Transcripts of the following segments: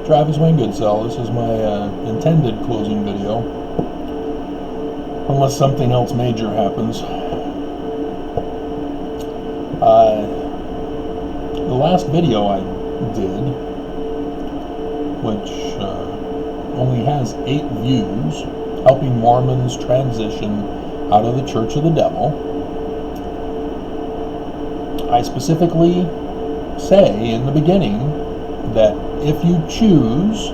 Travis Wayne Goodsell. This is my intended closing video, unless something else major happens. The last video I did, which only has 8 views, helping Mormons transition out of the Church of the Devil, I specifically say in the beginning that if you choose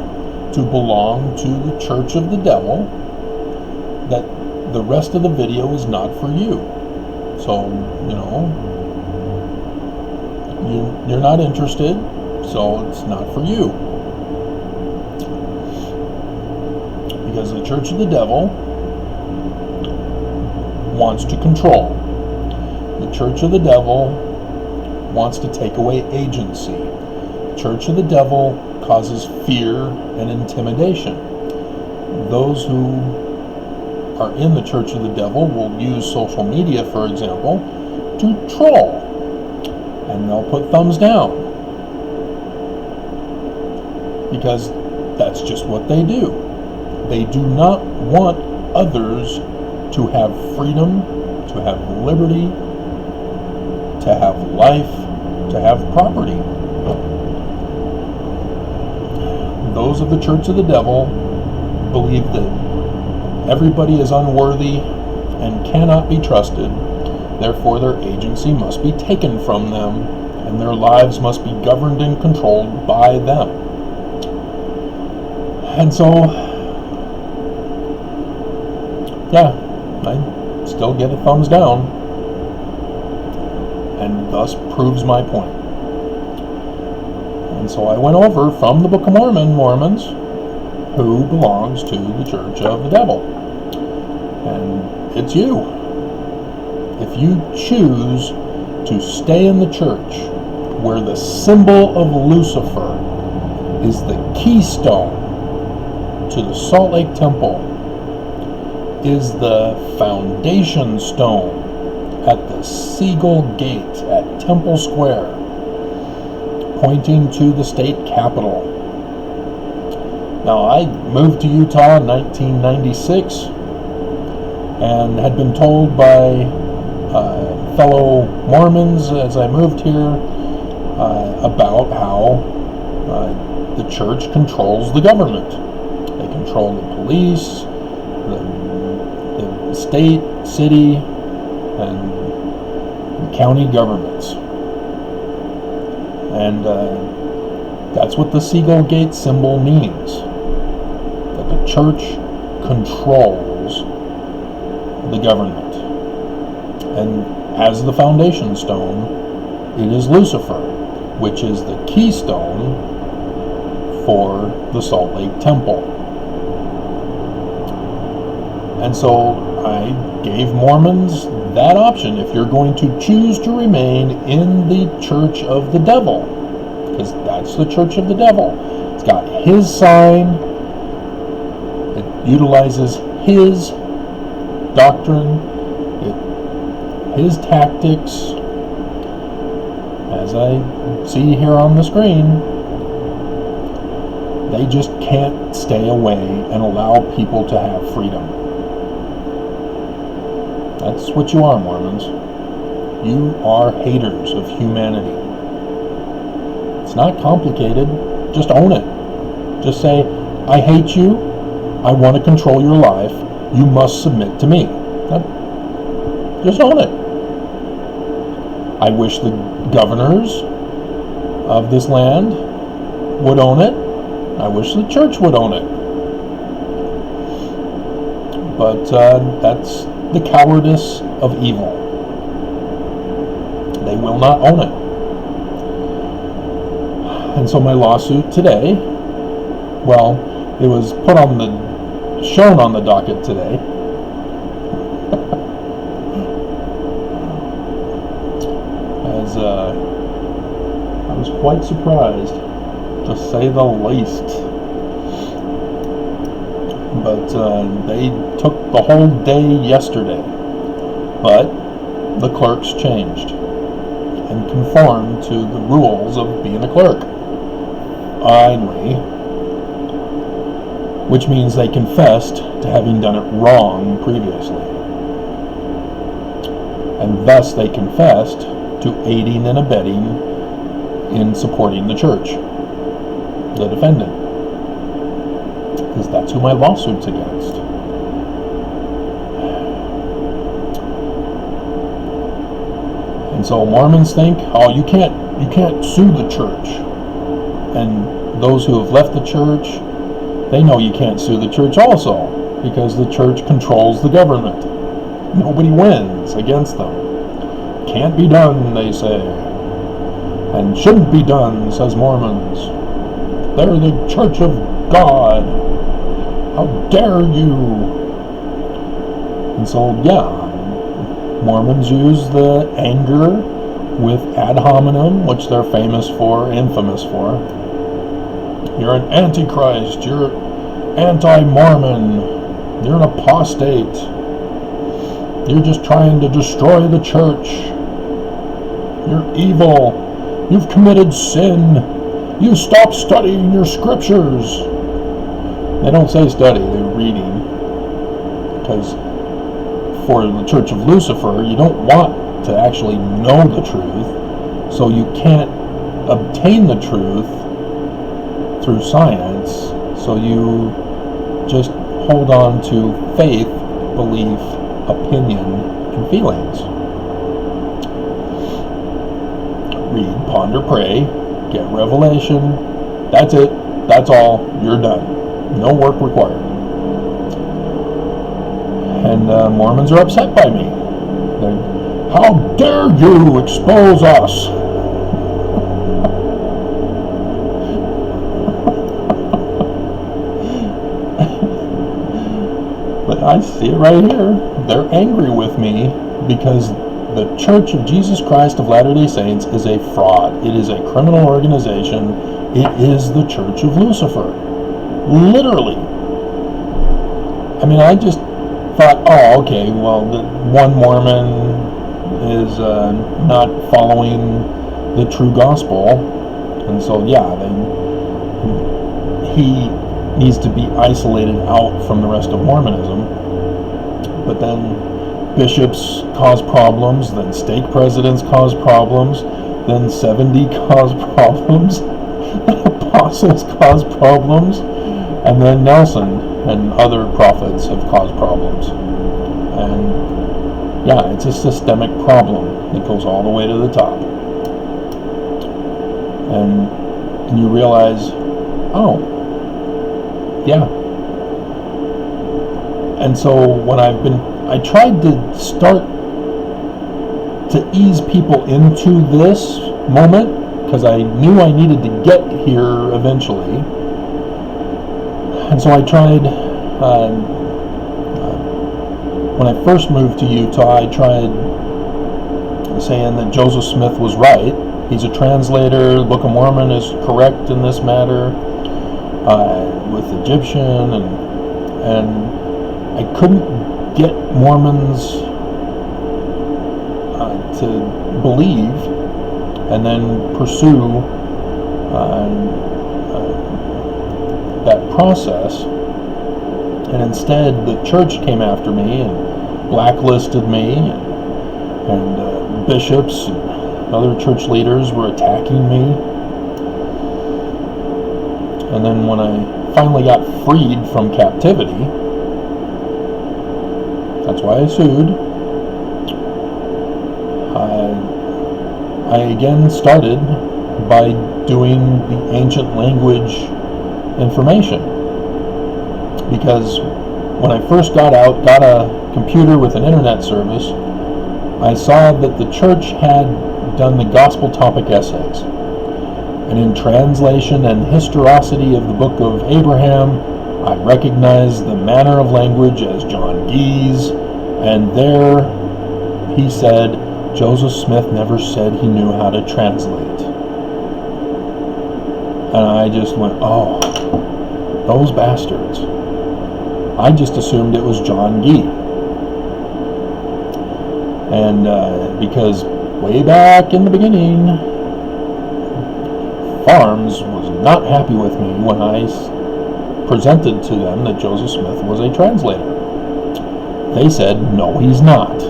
to belong to the Church of the Devil, that the rest of the video is not for you. So, you're not interested, so it's not for you. Because the Church of the Devil wants to control. The Church of the Devil wants to take away agency. The Church of the Devil causes fear and intimidation. Those who are in the Church of the Devil will use social media, for example, to troll. And they'll put thumbs down. Because that's just what they do. They do not want others to have freedom, to have liberty, to have life, to have property. Those of the Church of the Devil believe that everybody is unworthy and cannot be trusted. Therefore, their agency must be taken from them, and their lives must be governed and controlled by them. And so, yeah, I still get a thumbs down, and thus proves my point. And so I went over from the Book of Mormon, Mormons, who belongs to the Church of the Devil. And it's you. If you choose to stay in the church where the symbol of Lucifer is the keystone to the Salt Lake Temple, is the foundation stone at the Seagull Gate at Temple Square, pointing to the state capitol. Now, I moved to Utah in 1996 and had been told by fellow Mormons as I moved here about how the church controls the government. They control the police, the state, city, and county governments. And that's what the Seagull Gate symbol means. That the church controls the government. And as the foundation stone, it is Lucifer, which is the keystone for the Salt Lake Temple. And so I gave Mormons that option. If you're going to choose to remain in the Church of the Devil, because that's the Church of the Devil. It's got his sign. It utilizes his doctrine. His tactics, as I see here on the screen. They just can't stay away and allow people to have freedom. That's what you are, Mormons. You are haters of humanity. It's not complicated. Just own it. Just say, I hate you. I want to control your life. You must submit to me. Just own it. I wish the governors of this land would own it. I wish the church would own it. But that's the cowardice of evil. They will not own it. And so my lawsuit today, well, it was shown on the docket today. I was quite surprised, to say the least. But they took the whole day yesterday. But the clerks changed and conformed to the rules of being a clerk. Finally, which means they confessed to having done it wrong previously. And thus they confessed to aiding and abetting in supporting the church, the defendant. Because that's who my lawsuit's against. And so Mormons think, oh, you can't sue the church. And those who have left the church, they know you can't sue the church also, because the church controls the government. Nobody wins against them. Can't be done, they say. And shouldn't be done, says Mormons. They're the Church of God. How dare you? And so, yeah, Mormons use the anger with ad hominem, which they're famous for, infamous for. You're an antichrist. You're anti-Mormon. You're an apostate. You're just trying to destroy the church. You're evil. You've committed sin. You stop studying your scriptures. They don't say study, they're reading. Because for the Church of Lucifer, you don't want to actually know the truth, so you can't obtain the truth through science, so you just hold on to faith, belief, opinion, and feelings. Read, ponder, pray, get revelation. That's it. That's all. You're done. No work required. And Mormons are upset by me. How dare you expose us? But I see it right here. They're angry with me because the Church of Jesus Christ of Latter-day Saints is a fraud. It is a criminal organization. It is the Church of Lucifer. Literally. I mean, I just thought, oh, okay, well, the one Mormon is not following the true gospel, and so, yeah, then he needs to be isolated out from the rest of Mormonism. But then bishops cause problems, then stake presidents cause problems, then 70 cause problems, apostles cause problems, and then Nelson and other prophets have caused problems. And yeah, it's a systemic problem that goes all the way to the top. And you realize, oh, yeah. And so when I tried to start to ease people into this moment, because I knew I needed to get here eventually. And so I tried, when I first moved to Utah, I tried saying that Joseph Smith was right. He's a translator. The Book of Mormon is correct in this matter, with Egyptian, and I couldn't get Mormons to believe and then pursue that process. And instead, the church came after me and blacklisted me, and bishops and other church leaders were attacking me. And then when I finally got freed from captivity, that's why I sued, I again started by doing the ancient language information. Because when I first got out, got a computer with an internet service, I saw that the church had done the gospel topic essays. And in translation and historicity of the book of Abraham, I recognized the manner of language as John Gee's, and there he said, Joseph Smith never said he knew how to translate. And I just went, oh, those bastards. I just assumed it was John Gee. And because way back in the beginning, Farms was not happy with me when I presented to them that Joseph Smith was a translator. They said, no, he's not.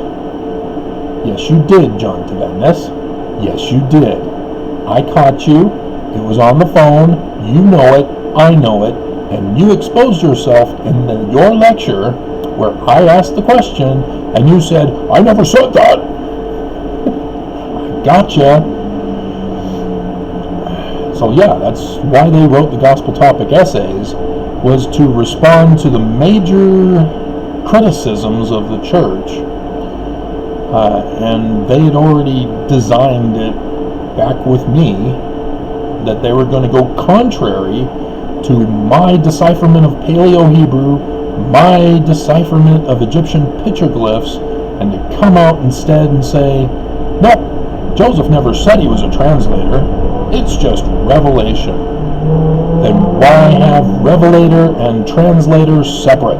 Yes, you did, John Tavenis. Yes, you did. I caught you. It was on the phone. You know it. I know it. And you exposed yourself in your lecture where I asked the question and you said, I never said that. I gotcha. So yeah, that's why they wrote the gospel topic essays, was to respond to the major criticisms of the church. And they had already designed it back with me that they were going to go contrary to my decipherment of Paleo-Hebrew, my decipherment of Egyptian petroglyphs, and to come out instead and say, nope, Joseph never said he was a translator. It's just revelation. Then why have revelator and translator separate?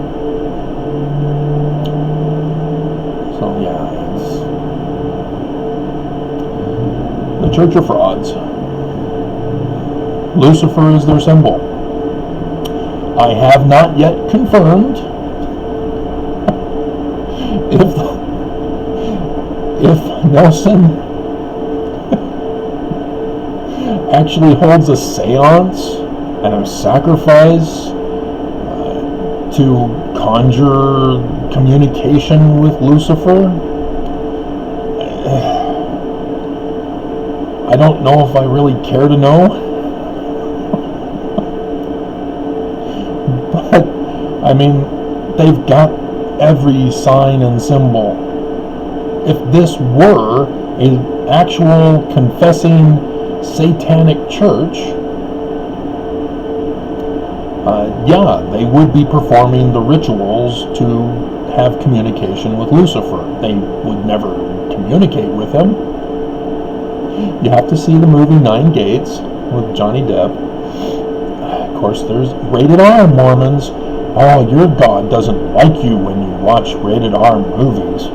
So yeah, the church are frauds. Lucifer is their symbol. I have not yet confirmed if Nelson actually holds a seance and a sacrifice to conjure communication with Lucifer. I don't know if I really care to know. But, I mean, they've got every sign and symbol. If this were an actual confessing satanic church, yeah, they would be performing the rituals to have communication with Lucifer. They would never communicate with him. You have to see the movie Nine Gates with Johnny Depp. Of course, there's rated R Mormons. Oh, your God doesn't like you when you watch rated R movies.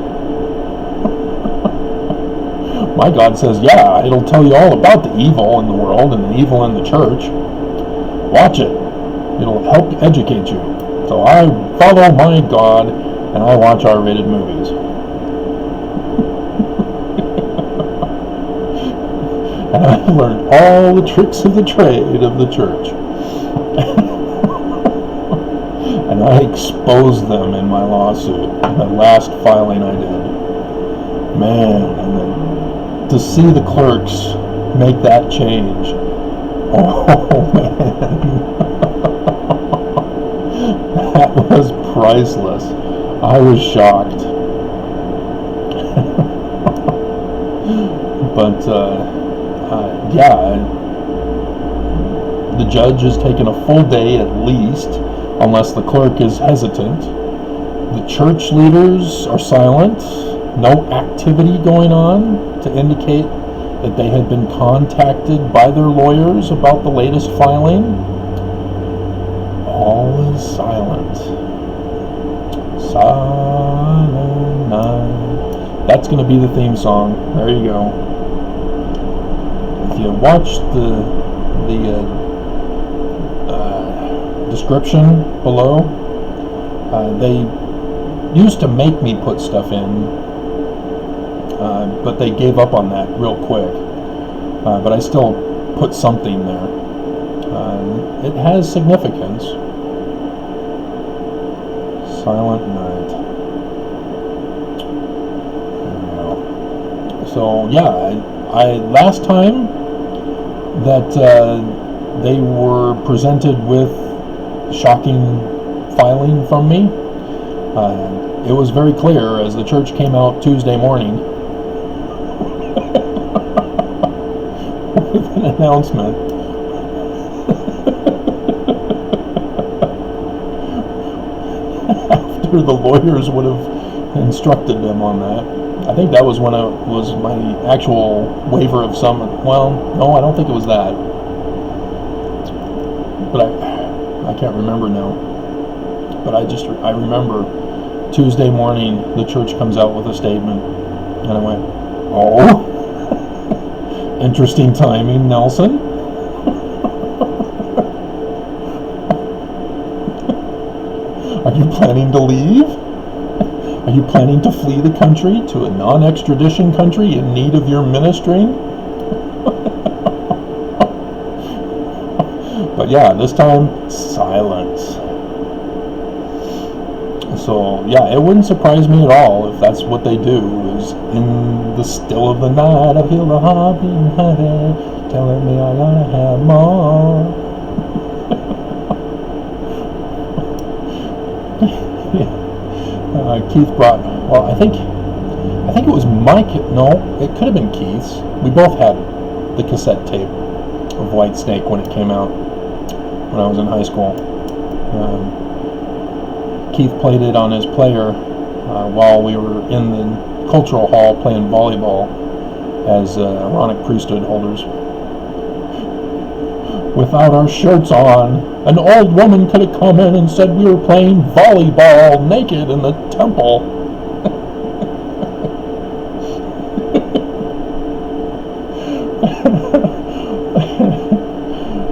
My God says, yeah, it'll tell you all about the evil in the world and the evil in the church. Watch it. It'll help educate you. So I follow my God and I watch R-rated movies. And I've learned all the tricks of the trade of the church. And I exposed them in my lawsuit, the last filing I did. Man, and then to see the clerks make that change. Oh, man. That was priceless. I was shocked. But, yeah, the judge has taken a full day at least, unless the clerk is hesitant. The church leaders are silent. No activity going on to indicate that they had been contacted by their lawyers about the latest filing. All is silent. Silent night. That's going to be the theme song. There you go. If you watch the description below, they used to make me put stuff in, but they gave up on that real quick. But I still put something there. It has significance. Silent night. So yeah, I last time that they were presented with shocking filing from me, it was very clear as the church came out Tuesday morning with an announcement. After the lawyers would have instructed them on that. I think that was when it was my actual waiver of summons. Well, no, I don't think it was that. But I can't remember now. But I remember Tuesday morning the church comes out with a statement, and I went, oh, interesting timing, Nelson. Are you planning to leave? Are you planning to flee the country to a non-extradition country in need of your ministry? But yeah, this time, silence. So yeah, it wouldn't surprise me at all if that's what they do, is in the still of the night I feel the heart beating heavy, telling me I gotta have more. Keith brought, well, I think it was Mike, no, it could have been Keith's. We both had the cassette tape of White Snake when it came out when I was in high school. Keith played it on his player while we were in the cultural hall playing volleyball as Aaronic priesthood holders. Without our shirts on, an old woman could have come in and said we were playing volleyball naked in the temple.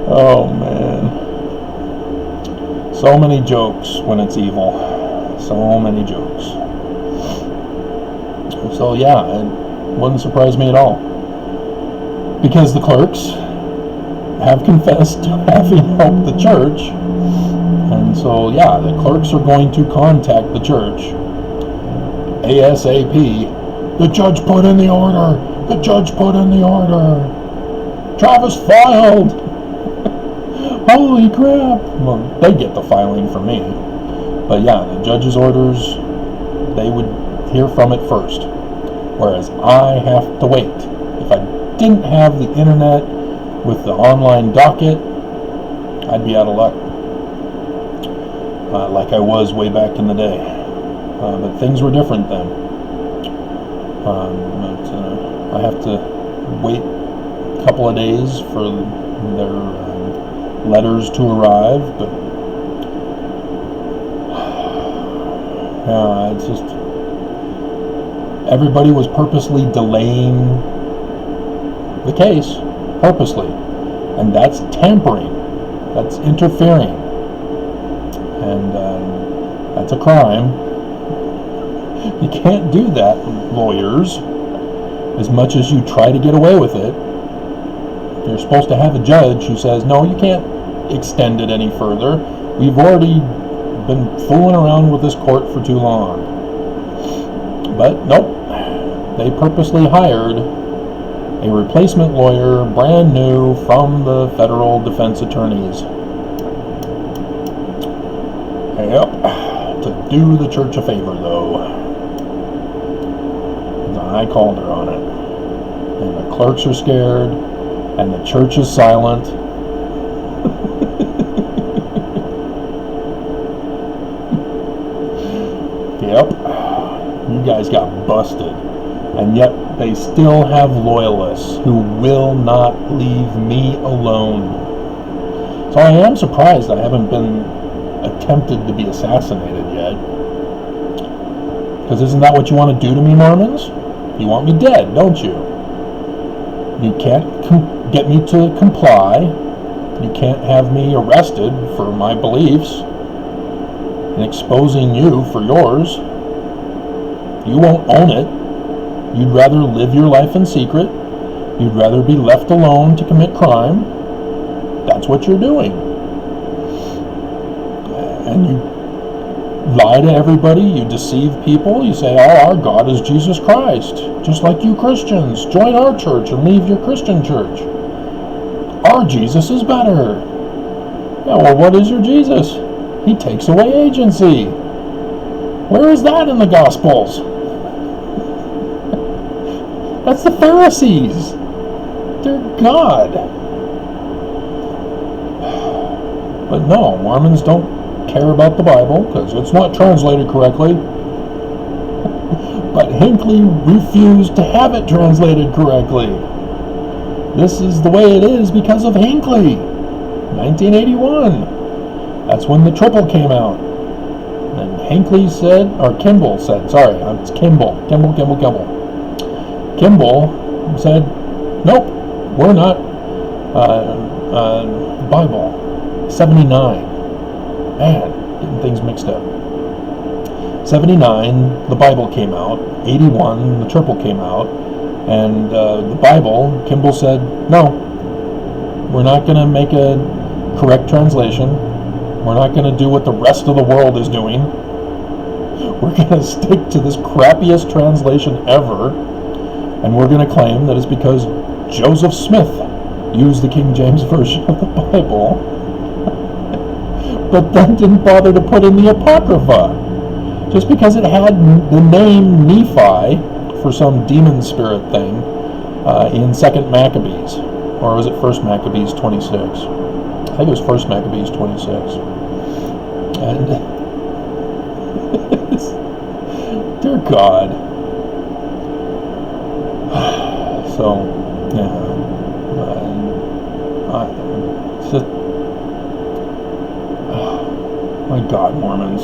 Oh man. So many jokes when it's evil. So many jokes. So yeah, it wouldn't surprise me at all. Because the clerks have confessed to having helped the church. And so yeah, the clerks are going to contact the church ASAP. The judge put in the order. The judge put in the order. Travis filed. Holy crap. Well, they get the filing from me. But yeah, the judge's orders, they would hear from it first. Whereas I have to wait. If I didn't have the internet with the online docket, I'd be out of luck. Like I was way back in the day. But things were different then. I have to wait a couple of days for their letters to arrive, but yeah, it's just everybody was purposely delaying the case, purposely, and that's tampering, that's interfering, and that's a crime. You can't do that, lawyers, as much as you try to get away with it. You're supposed to have a judge who says, no, you can't extend it any further. We've already been fooling around with this court for too long. But nope, they purposely hired a replacement lawyer, brand new, from the federal defense attorneys. Yep, to do the church a favor, though. I called her on it. And the clerks are scared, and the church is silent. Yep, you guys got busted. And yet they still have loyalists who will not leave me alone. So I am surprised I haven't been attempted to be assassinated yet. Because isn't that what you want to do to me, Mormons? You want me dead, don't you? You can't get me to comply. You can't have me arrested for my beliefs and exposing you for yours. You won't own it. You'd rather live your life in secret. You'd rather be left alone to commit crime. That's what you're doing. And you lie to everybody, you deceive people, you say, oh, our God is Jesus Christ, just like you Christians. Join our church and leave your Christian church. Our Jesus is better. Yeah, well, what is your Jesus? He takes away agency. Where is that in the Gospels? That's the Pharisees. They're God. But no, Mormons don't care about the Bible because it's not translated correctly. But Hinckley refused to have it translated correctly. This is the way it is because of Hinckley. 1981. That's when the triple came out. And Hinckley said, or Kimball said, sorry, it's Kimball said, nope, we're not. Bible 79. Man, getting things mixed up. 79, the Bible came out. 81, the triple came out. And the Bible, Kimball said, no, we're not going to make a correct translation. We're not going to do what the rest of the world is doing. We're going to stick to this crappiest translation ever. And we're going to claim that it's because Joseph Smith used the King James Version of the Bible, but then didn't bother to put in the Apocrypha. Just because it had the name Nephi for some demon spirit thing in 2nd Maccabees. Or was it 1st Maccabees 26? I think it was 1st Maccabees 26. And dear God. So, yeah. It's just, my God, Mormons.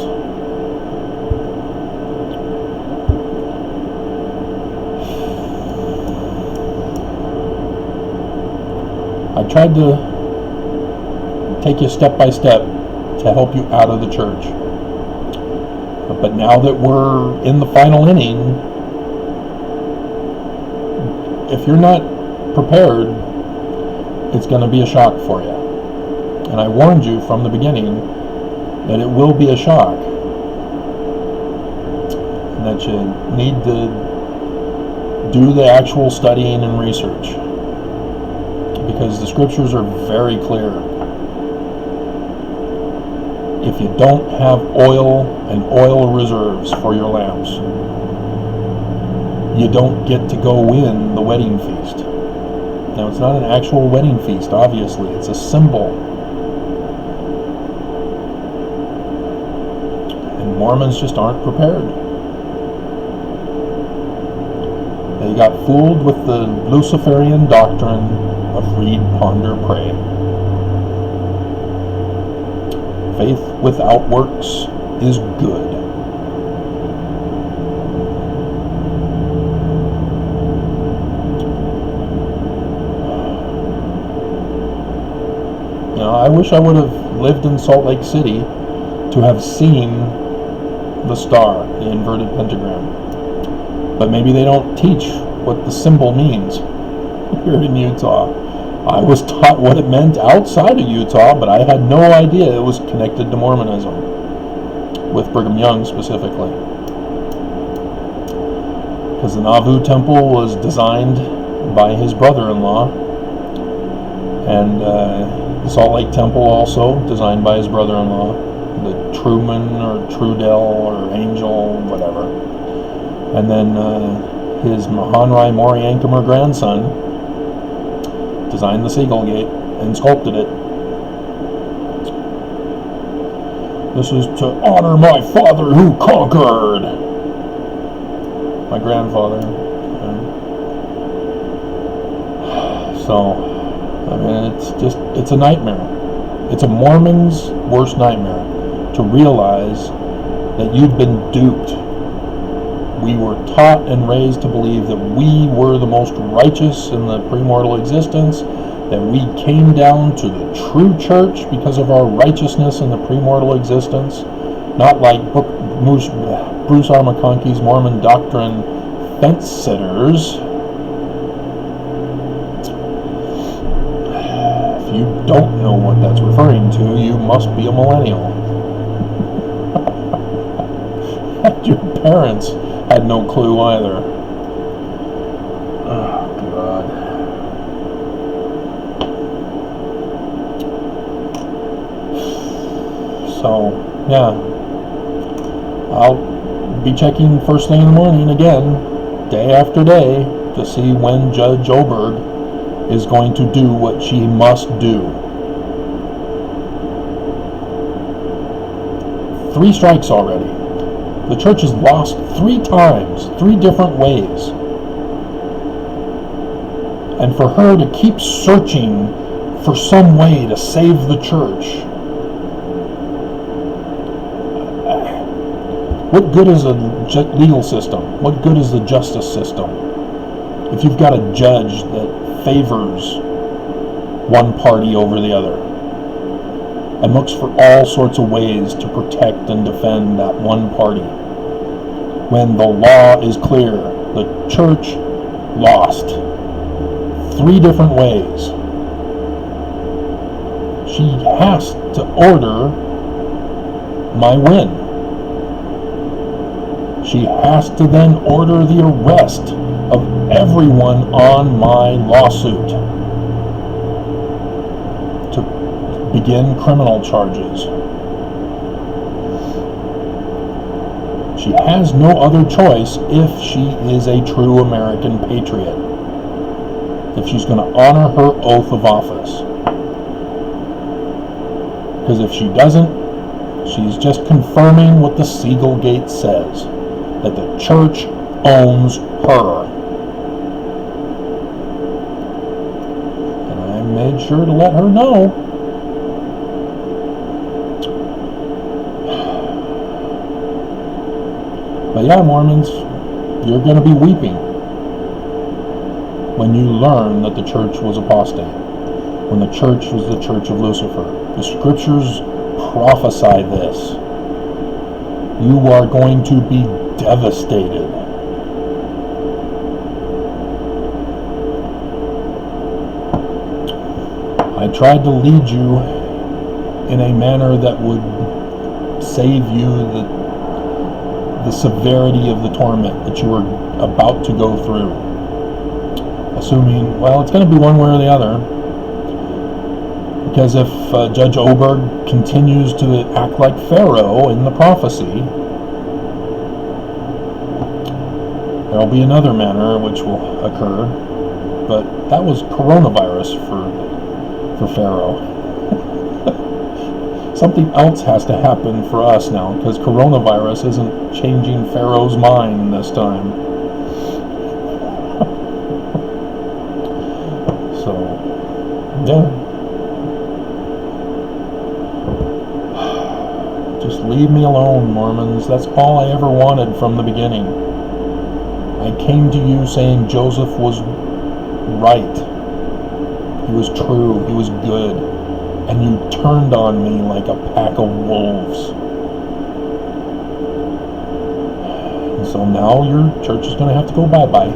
I tried to take you step by step to help you out of the church. But now that we're in the final inning, if you're not prepared, it's going to be a shock for you. And I warned you from the beginning that it will be a shock. And that you need to do the actual studying and research. Because the scriptures are very clear. If you don't have oil and oil reserves for your lamps, you don't get to go in the wedding feast. Now, it's not an actual wedding feast, obviously. It's a symbol. And Mormons just aren't prepared. They got fooled with the Luciferian doctrine of read, ponder, pray. Faith without works is good. You know, I wish I would have lived in Salt Lake City to have seen the star, the inverted pentagram. But maybe they don't teach what the symbol means here in Utah. I was taught what it meant outside of Utah, but I had no idea it was connected to Mormonism, with Brigham Young specifically. Because the Nauvoo Temple was designed by his brother-in-law, and the Salt Lake Temple also designed by his brother-in-law, the Truman or Trudell or Angel, whatever. And then his Mahanrai Moriankumer grandson designed the Seagull Gate and sculpted it. This is to honor my father who conquered. My grandfather. So, I mean, it's a nightmare. It's a Mormon's worst nightmare to realize that you've been duped. We were taught and raised to believe that we were the most righteous in the premortal existence, that we came down to the true church because of our righteousness in the premortal existence, not like Bruce R. McConkie's Mormon doctrine fence sitters. If you don't know what that's referring to, you must be a millennial. And your parents had no clue either. Oh, God. So, yeah. I'll be checking first thing in the morning again, day after day, to see when Judge Oberg is going to do what she must do. 3 strikes already. The church has lost 3 times, 3 different ways. And for her to keep searching for some way to save the church, what good is a legal system? What good is the justice system if you've got a judge that favors one party over the other and looks for all sorts of ways to protect and defend that one party? when the law is clear. The church lost 3 different ways. She has to order my win. She has to then order the arrest of everyone on my lawsuit to begin criminal charges. She has no other choice if she is a true American patriot, if she's going to honor her oath of office. Because if she doesn't, she's just confirming what the Siegel Gate says, that the church owns her. And I made sure to let her know. But yeah, Mormons, you're going to be weeping when you learn that the church was apostate, when the church was the church of Lucifer. The scriptures prophesy this. You are going to be devastated. I tried to lead you in a manner that would save you the severity of the torment that you were about to go through. Assuming, well, it's going to be one way or the other. Because if Judge Oberg continues to act like Pharaoh in the prophecy, there will be another manner which will occur. But that was coronavirus for Pharaoh. Something else has to happen for us now, because coronavirus isn't changing Pharaoh's mind this time. So, yeah. Just leave me alone, Mormons. That's all I ever wanted from the beginning. I came to you saying Joseph was right. He was true. He was good. And you turned on me like a pack of wolves. And so now your church is going to have to go bye-bye.